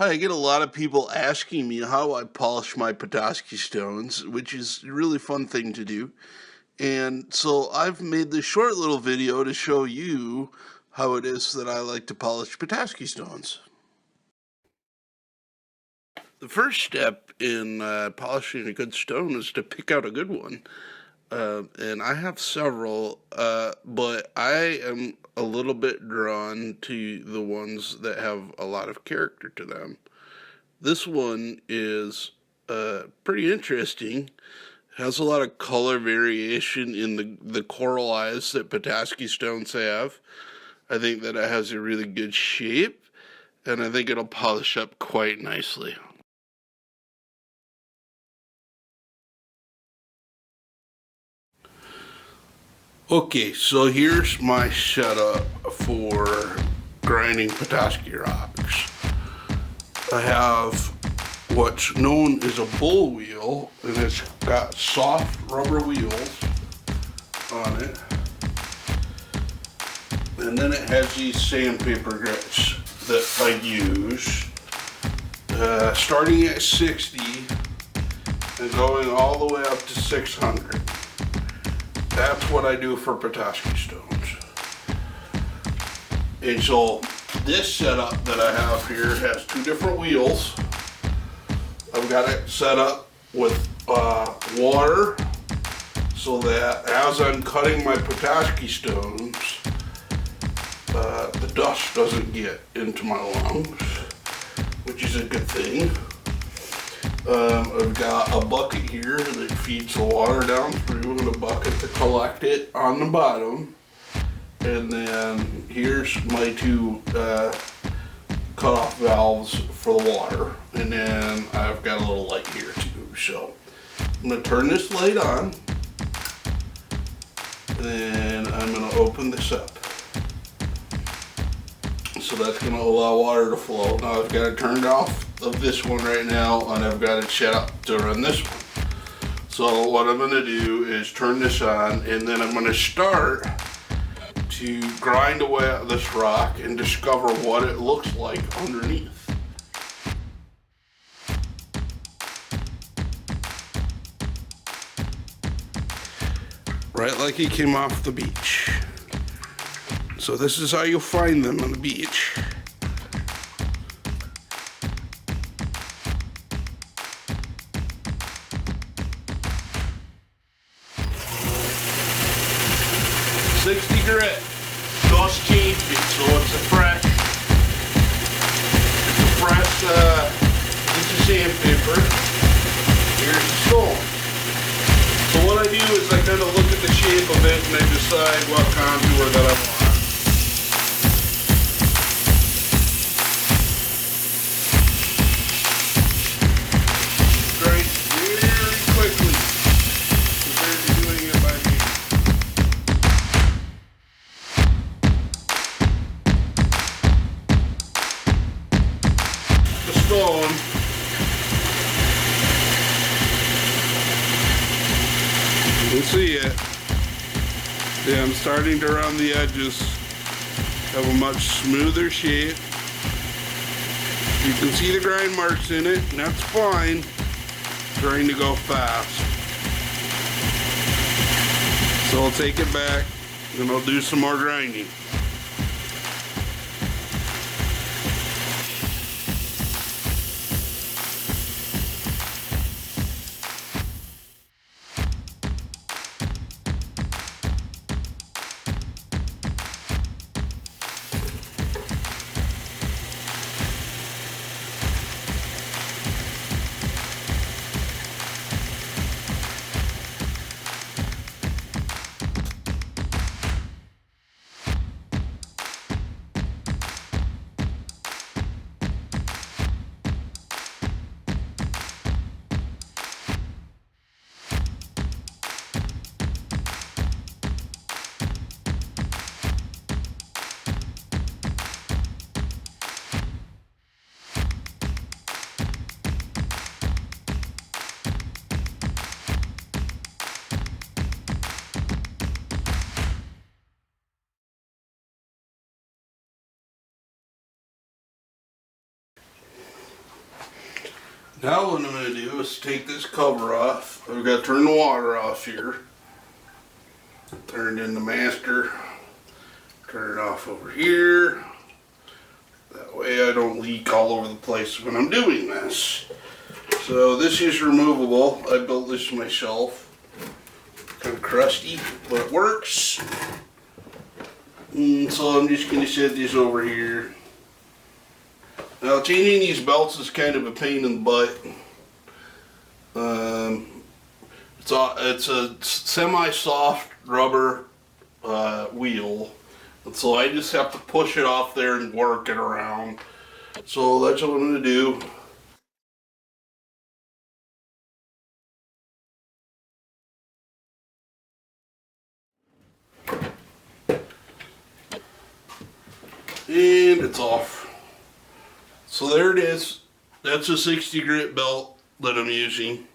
Hi, I get a lot of people asking me how I polish my Petoskey stones, which is a really fun thing to do. And so I've made this short little video to show you how it is that I like to polish Petoskey stones. The first step in polishing a good stone is to pick out a good one. And I have several, but I am a little bit drawn to the ones that have a lot of character to them. This one is pretty interesting. It has a lot of color variation in the coral eyes that Petoskey stones have. I think that it has a really good shape, and I think it'll polish up quite nicely. Okay, so here's my setup for grinding Petoskey rocks. I have what's known as a bull wheel, and it's got soft rubber wheels on it. And then it has these sandpaper grits that I use, starting at 60 and going all the way up to 600. That's what I do for Petoskey stones. And so this setup that I have here has two different wheels. I've got it set up with water so that as I'm cutting my Petoskey stones, the dust doesn't get into my lungs, which is a good thing. I've got a bucket here that feeds the water down through and a bucket to collect it on the bottom. And then here's my two cutoff valves for the water. And then I've got a little light here too. So I'm going to turn this light on. And then I'm going to open this up. So that's going to allow water to flow. Now I've got it turned off of this one right now, and I've got it set up to run this one. So what I'm going to do is turn this on, and then I'm going to start to grind away at this rock and discover what it looks like underneath. Right like he came off the beach. So this is how you'll find them on the beach. Grit. Dust changed it, so it's a fresh piece of sandpaper. Here's the stone. So what I do is I kind of look at the shape of it and I decide what contour that I want. Grind very quickly compared to doing it by hand. Stone. You can see it. Yeah, I'm starting to round the edges, have a much smoother shape. You can see the grind marks in it, and that's fine. It's trying to go fast. So I'll take it back and I'll do some more grinding. Now what I'm going to do is take this cover off. I've got to turn the water off here. Turn it in the master. Turn it off over here. That way I don't leak all over the place when I'm doing this. So this is removable. I built this myself. Kind of crusty, but it works. So I'm just going to set this over here. Now changing these belts is kind of a pain in the butt. It's a semi-soft rubber wheel, and so I just have to push it off there and work it around. So that's what I'm going to do. And it's off. So there it is. That's a 60 grit belt that I'm using.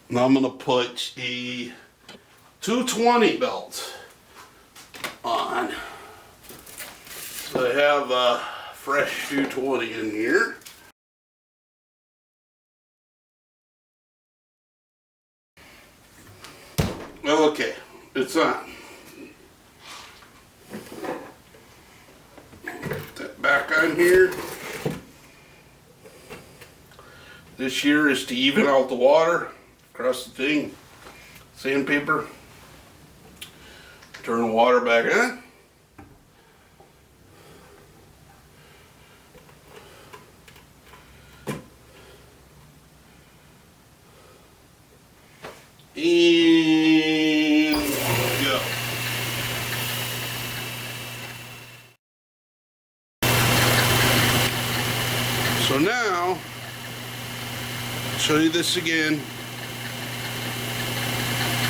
Now I'm going to put a 220 belt on. So I have a fresh 220 in here. Okay, it's on. Put that back on here. This here is to even out the water across the thing. Sandpaper. Turn the water back on. And go. So now, I'll show you this again.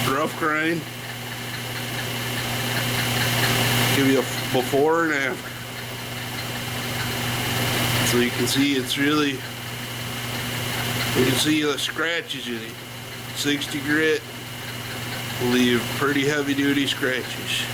Rough grind. Give you a before and after. So you can see it's really, you can see the scratches in it. 60 grit will leave pretty heavy duty scratches.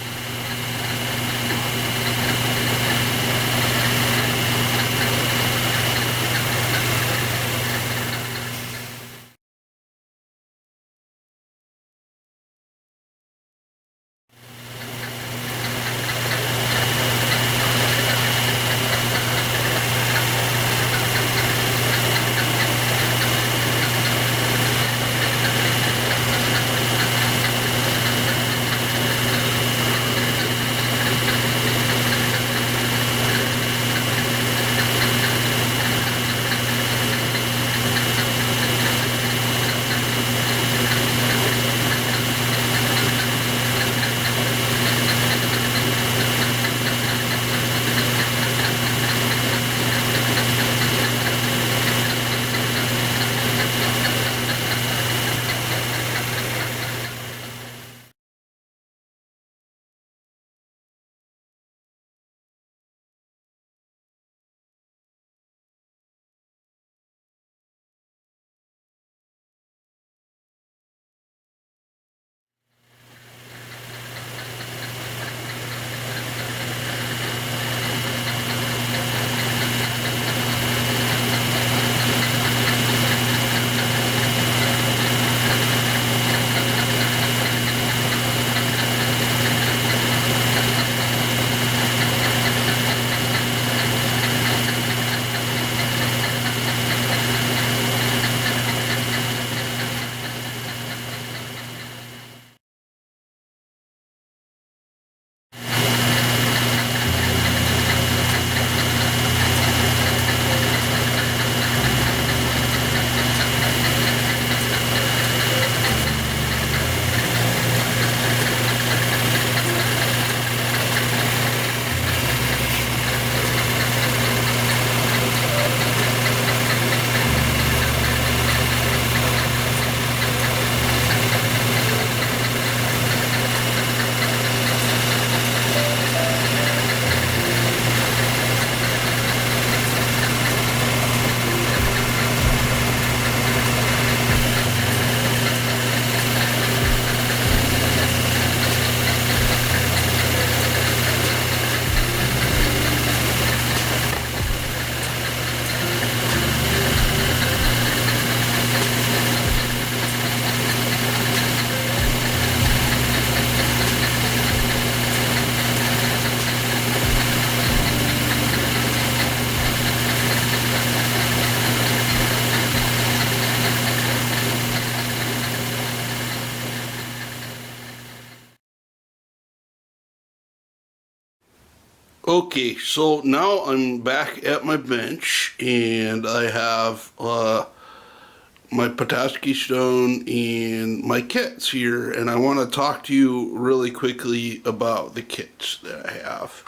Okay, so now I'm back at my bench and I have my Petoskey Stone and my kits here, and I want to talk to you really quickly about the kits that I have.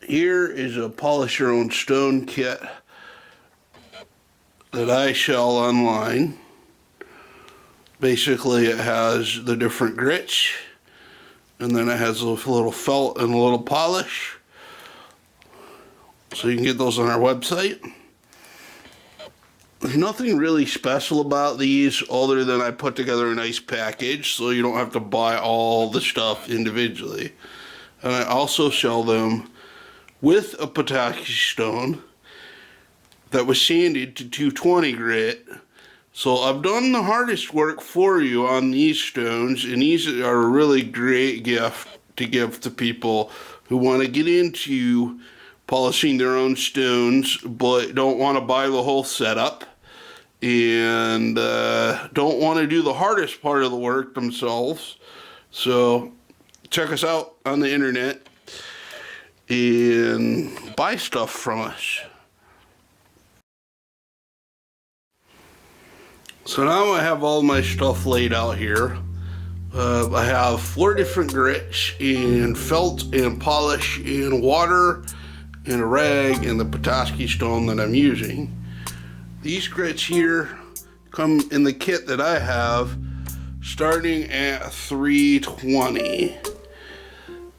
Here is a polish your own stone kit that I sell online. Basically, it has the different grits, and then it has a little felt and a little polish. So you can get those on our website. There's nothing really special about these other than I put together a nice package so you don't have to buy all the stuff individually. And I also sell them with a Petoskey Stone that was sanded to 220 grit. So I've done the hardest work for you on these stones, and these are a really great gift to give to people who want to get into polishing their own stones but don't want to buy the whole setup and don't want to do the hardest part of the work themselves. So check us out on the internet and buy stuff from us. So now I have all my stuff laid out here. I have 4 different grits and felt and polish and water and a rag and the Petoskey Stone that I'm using. These grits here come in the kit that I have starting at 320.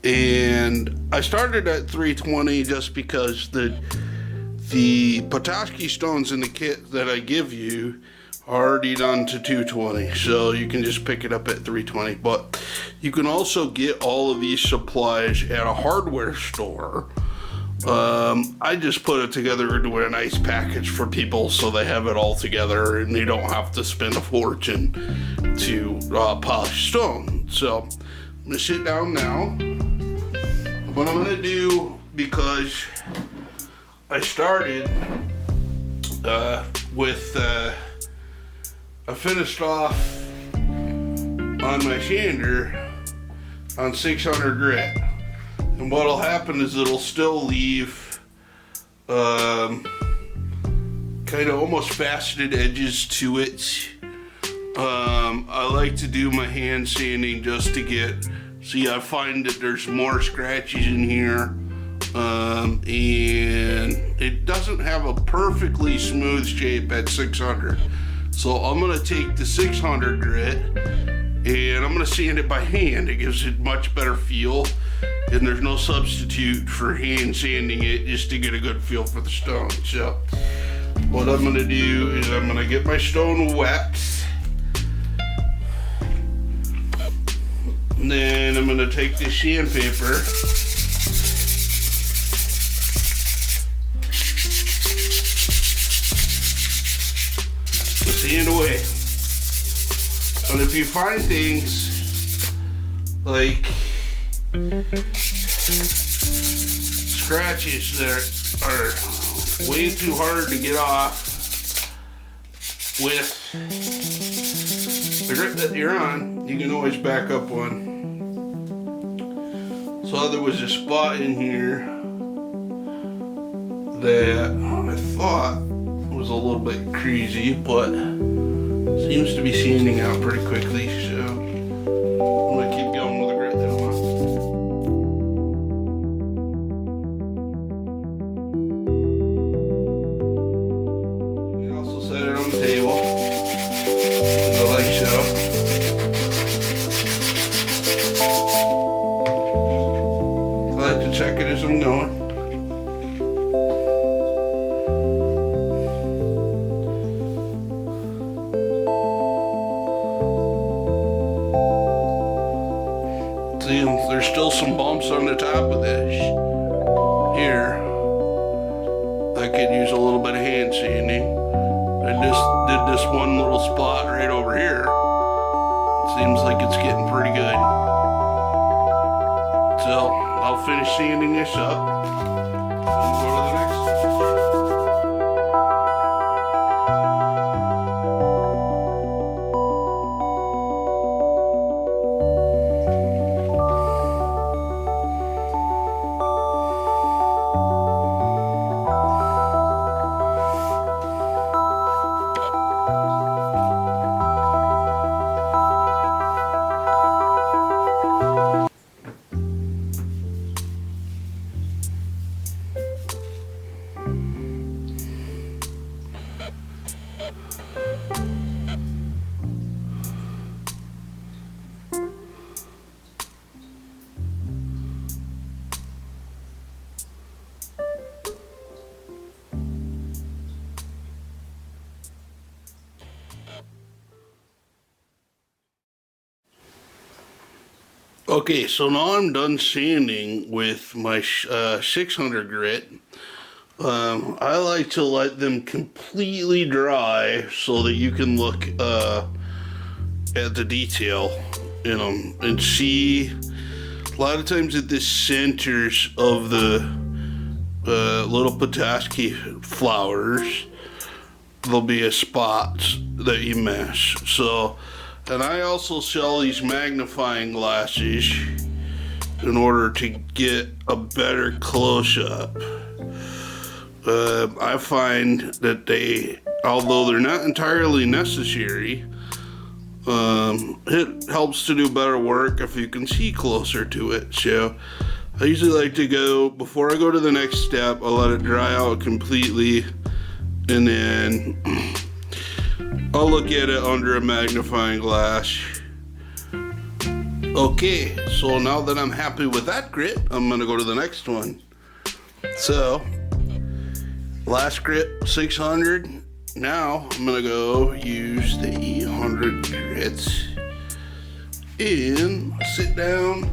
And I started at 320 just because the Petoskey Stones in the kit that I give you already done to 220, so you can just pick it up at 320. But you can also get all of these supplies at a hardware store. I just put it together into a nice package for people so they have it all together and they don't have to spend a fortune to polish stone. So I'm gonna sit down now. What I'm gonna do, because I started with I finished off on my sander on 600 grit, and what'll happen is it'll still leave kind of almost faceted edges to it. I like to do my hand sanding just to get, see, I find that there's more scratches in here, and it doesn't have a perfectly smooth shape at 600. So I'm gonna take the 600 grit and I'm gonna sand it by hand. It gives it much better feel, and there's no substitute for hand sanding it just to get a good feel for the stone. So what I'm gonna do is I'm gonna get my stone wet, and then I'm gonna take this sandpaper sand away. And if you find things like scratches that are way too hard to get off with the grip that you're on, you can always back up one. So there was a spot in here that I thought was a little bit crazy, but seems to be sanding out pretty quickly, so I'm gonna keep going with the grit that I'm on. You can also set it on the table, like so. I like to check it as I'm going. There's still some bumps on the top of this here. I could use a little bit of hand sanding. I just did this one little spot right over here. It seems like it's getting pretty good. So I'll finish sanding this up and go to the next one. Okay, so now I'm done sanding with my 600 grit. I like to let them completely dry so that you can look at the detail in them and see. A lot of times at the centers of the little Petoskey flowers, there'll be a spot that you miss. So, and I also sell these magnifying glasses in order to get a better close up. I find that they, although they're not entirely necessary, it helps to do better work if you can see closer to it. So I usually like to go, before I go to the next step, I'll let it dry out completely, and then I'll look at it under a magnifying glass. Okay, so now that I'm happy with that grit, I'm gonna go to the next one. So, last grit, 600. Now, I'm gonna go use the 800 grits and sit down,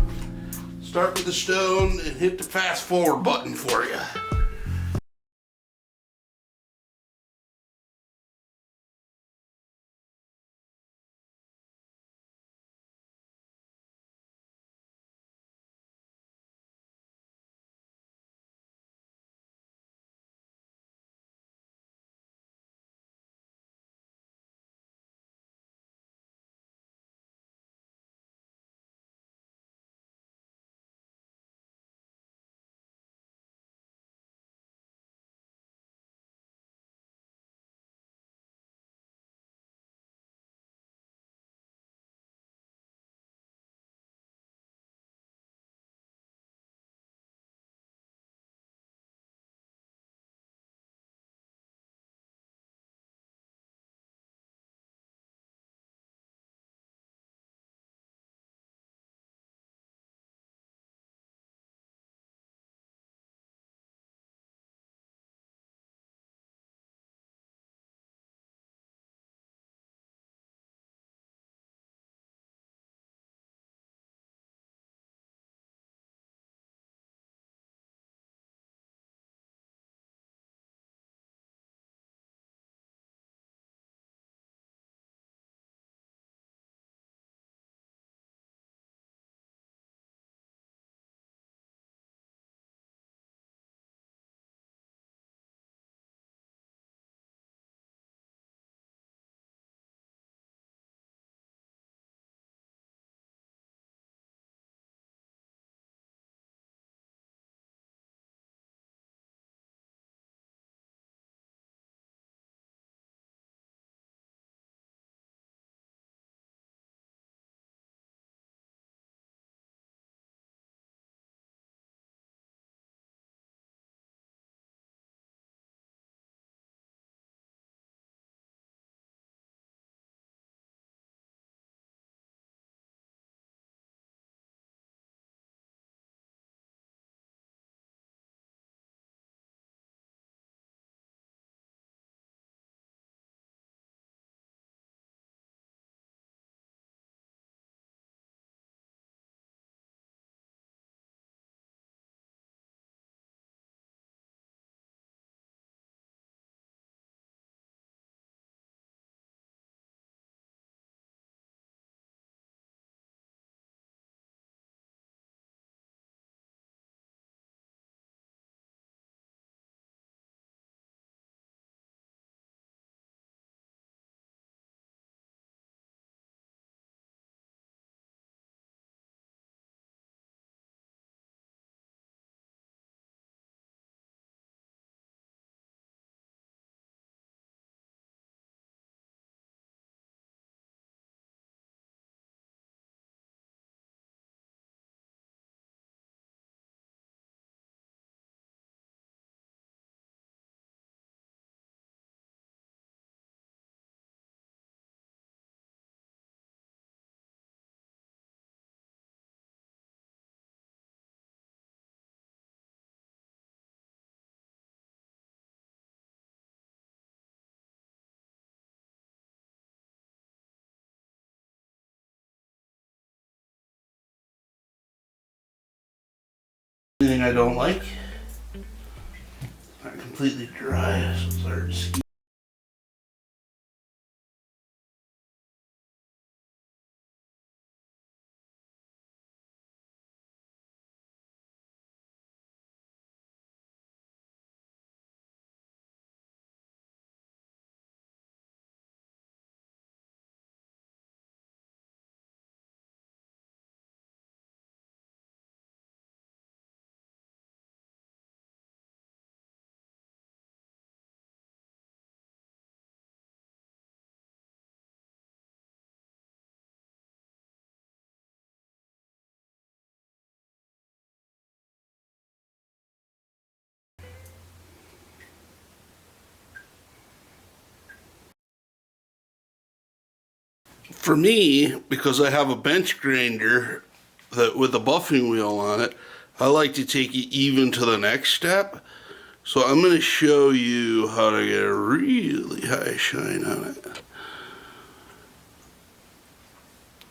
start with the stone, and hit the fast forward button for you. thing I don't like. It's not completely dry, so it's hard to see. For me, because I have a bench grinder that with a buffing wheel on it, I like to take it even to the next step. So I'm going to show you how to get a really high shine on it.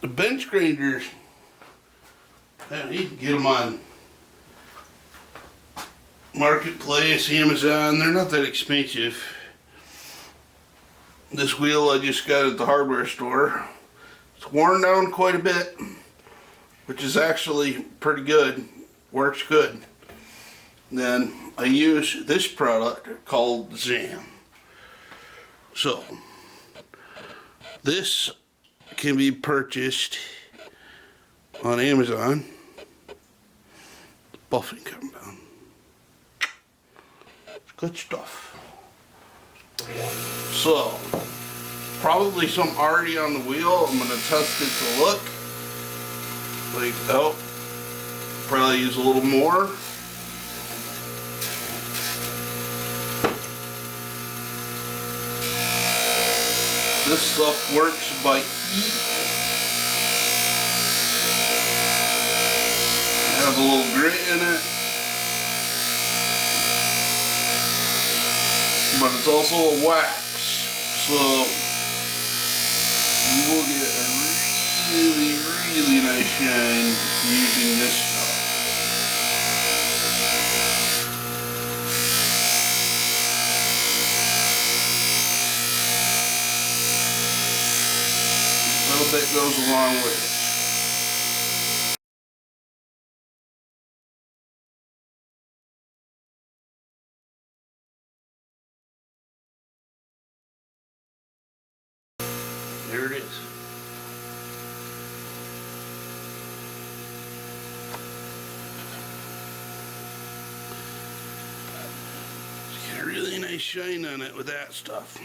The bench grinders, you can get them on Marketplace, Amazon. They're not that expensive. This wheel I just got at the hardware store. It's worn down quite a bit, which is actually pretty good. Works good. Then I use this product called Zam. So this can be purchased on Amazon. Buffing compound. It's good stuff. So, probably some already on the wheel. I'm going to test it to look. Like, oh, probably use a little more. This stuff works by heat. Have a little grit in it. But it's also a wax, so you will get a really, really nice shine using this stuff. A little bit goes a long way. There it is. Get a really nice shine on it with that stuff.